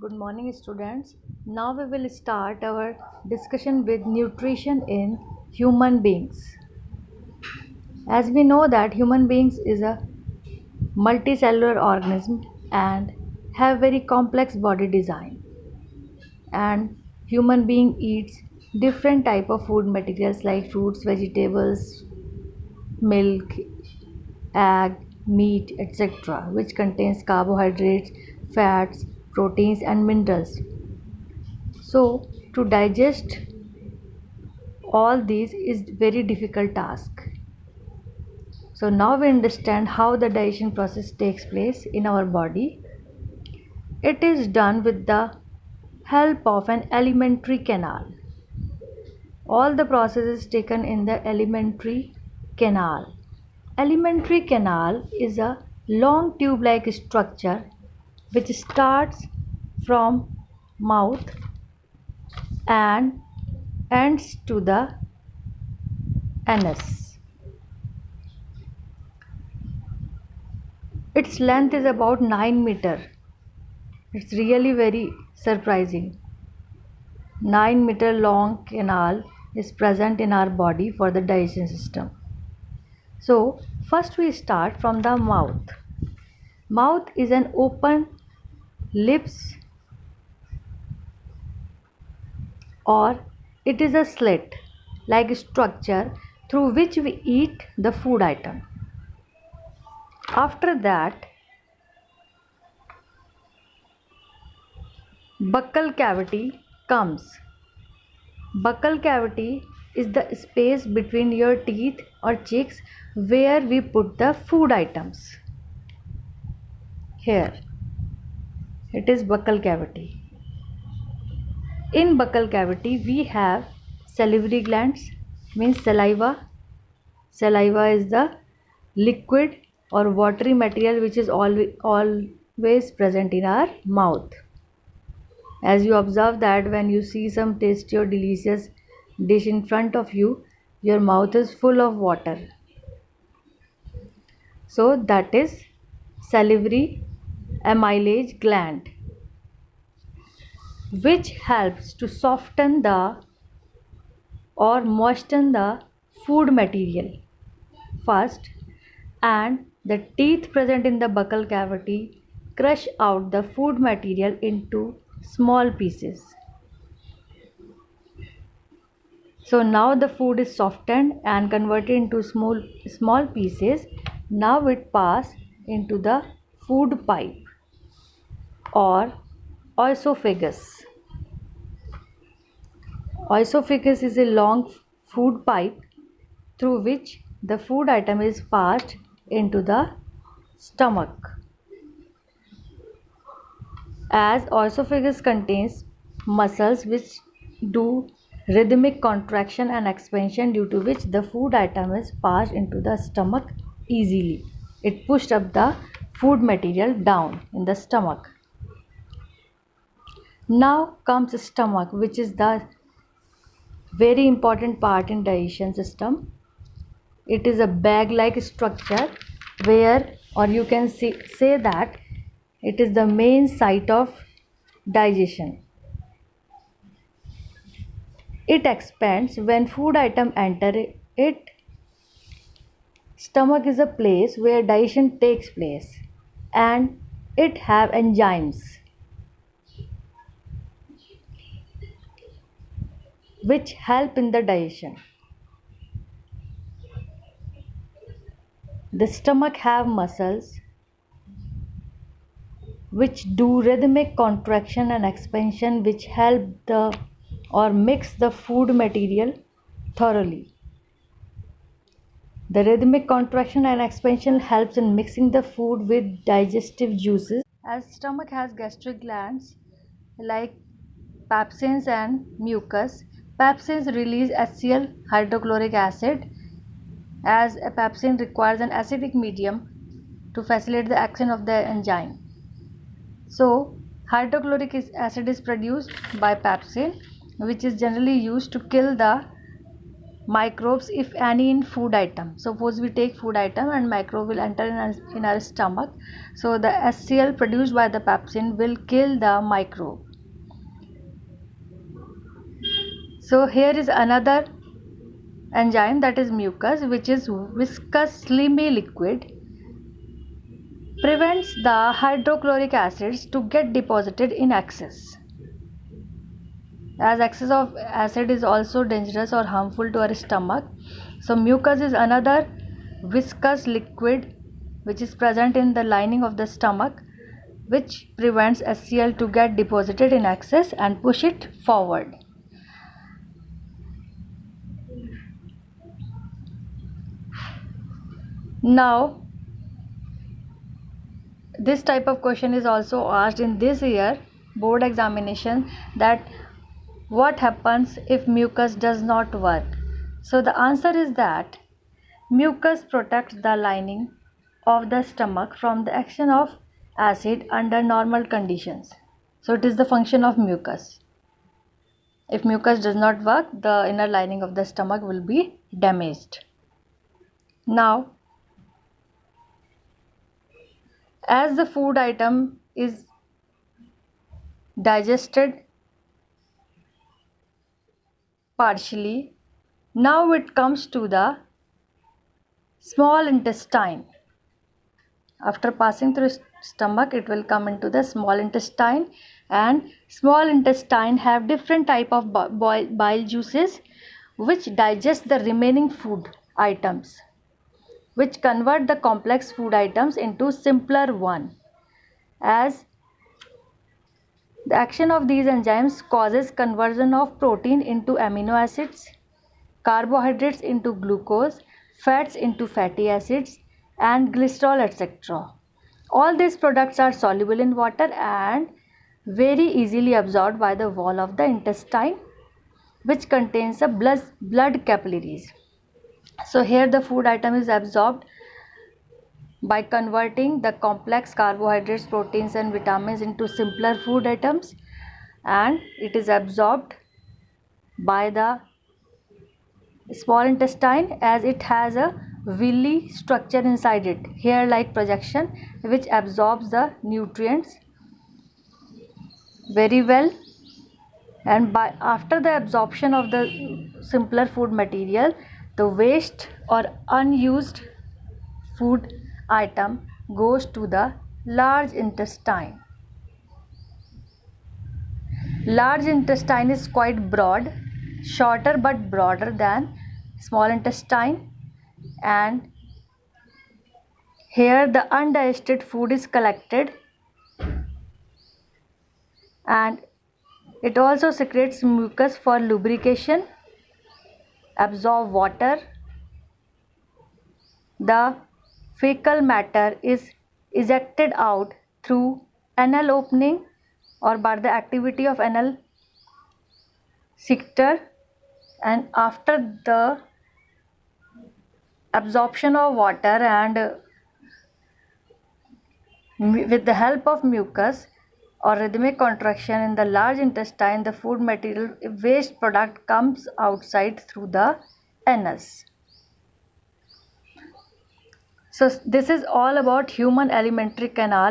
Good morning, students. Now we will start our discussion with nutrition in human beings. As we know that human beings is a multicellular organism and have very complex body design. And human being eats different type of food materials like fruits, vegetables, milk, egg, meat, etc., which contains carbohydrates, fats, proteins, and minerals. So, to digest all these is very difficult task. So now we understand how the digestion process takes place in our body. It is done with the help of an alimentary canal. All the process is taken in the alimentary canal. Alimentary canal is a long tube-like structure which starts from mouth and ends to the anus. Its length is about 9 meter. It's really very surprising. 9 meter long canal is present in our body for the digestion system. So first we start from the mouth. Mouth is an open lips, or it is a slit like structure through which we eat the food item. After that, buccal cavity comes. Buccal cavity is the space between your teeth or cheeks where we put the food items. Here, it is buccal cavity. In buccal cavity, we have salivary glands, means saliva. Saliva is the liquid or watery material which is always present in our mouth. As you observe that when you see some tasty or delicious dish in front of you, your mouth is full of water. So that is salivary amylase gland, which helps to soften the or moisten the food material first, and the teeth present in the buccal cavity crush out the food material into small pieces. So now the food is softened and converted into small pieces. Now it pass into the food pipe or oesophagus. Oesophagus is a long food pipe through which the food item is passed into the stomach. As oesophagus contains muscles which do rhythmic contraction and expansion, due to which the food item is passed into the stomach easily. It pushed up the food material down in the stomach. Now comes stomach, which is the very important part in digestion system. It is a bag-like structure where, or you can say that it is the main site of digestion. It expands when food item enter it. Stomach is a place where digestion takes place, and it have enzymes which help in the digestion. The stomach have muscles which do rhythmic contraction and expansion, which help the or mix the food material thoroughly. The rhythmic contraction and expansion helps in mixing the food with digestive juices. As stomach has gastric glands like pepsins and mucus, pepsins release HCl hydrochloric acid, as a pepsin requires an acidic medium to facilitate the action of the enzyme. So hydrochloric acid is produced by pepsin, which is generally used to kill the microbes, if any, in food item. Suppose we take food item and microbe will enter in our stomach. So the HCl produced by the pepsin will kill the microbe. So here is another enzyme, that is mucus, which is viscous slimy liquid, prevents the hydrochloric acids to get deposited in excess. As excess of acid is also dangerous or harmful to our stomach, so mucus is another viscous liquid which is present in the lining of the stomach, which prevents HCl to get deposited in excess and push it forward. Now this type of question is also asked in this year board examination, that what happens if mucus does not work? So the answer is that mucus protects the lining of the stomach from the action of acid under normal conditions. So it is the function of mucus. If mucus does not work, the inner lining of the stomach will be damaged. Now, as the food item is digested partially, now it comes to the small intestine. After passing through stomach, it will come into the small intestine, and small intestine have different type of bile juices which digest the remaining food items, which convert the complex food items into simpler one. As the action of these enzymes causes conversion of protein into amino acids, carbohydrates into glucose, fats into fatty acids, and glycerol, etc. All these products are soluble in water and very easily absorbed by the wall of the intestine, which contains the blood capillaries. So here the food item is absorbed by converting the complex carbohydrates, proteins and vitamins into simpler food items, and it is absorbed by the small intestine as it has a villi structure inside it, hair like projection, which absorbs the nutrients very well. And by after the absorption of the simpler food material, the waste or unused food item goes to the large intestine. Large intestine is quite broad, shorter but broader than small intestine, and here the undigested food is collected, and it also secretes mucus for lubrication, absorb water. The fecal matter is ejected out through anal opening or by the activity of anal sphincter, and after the absorption of water and with the help of mucus or rhythmic contraction in the large intestine, the food material waste product comes outside through the anus. So this is all about human alimentary canal.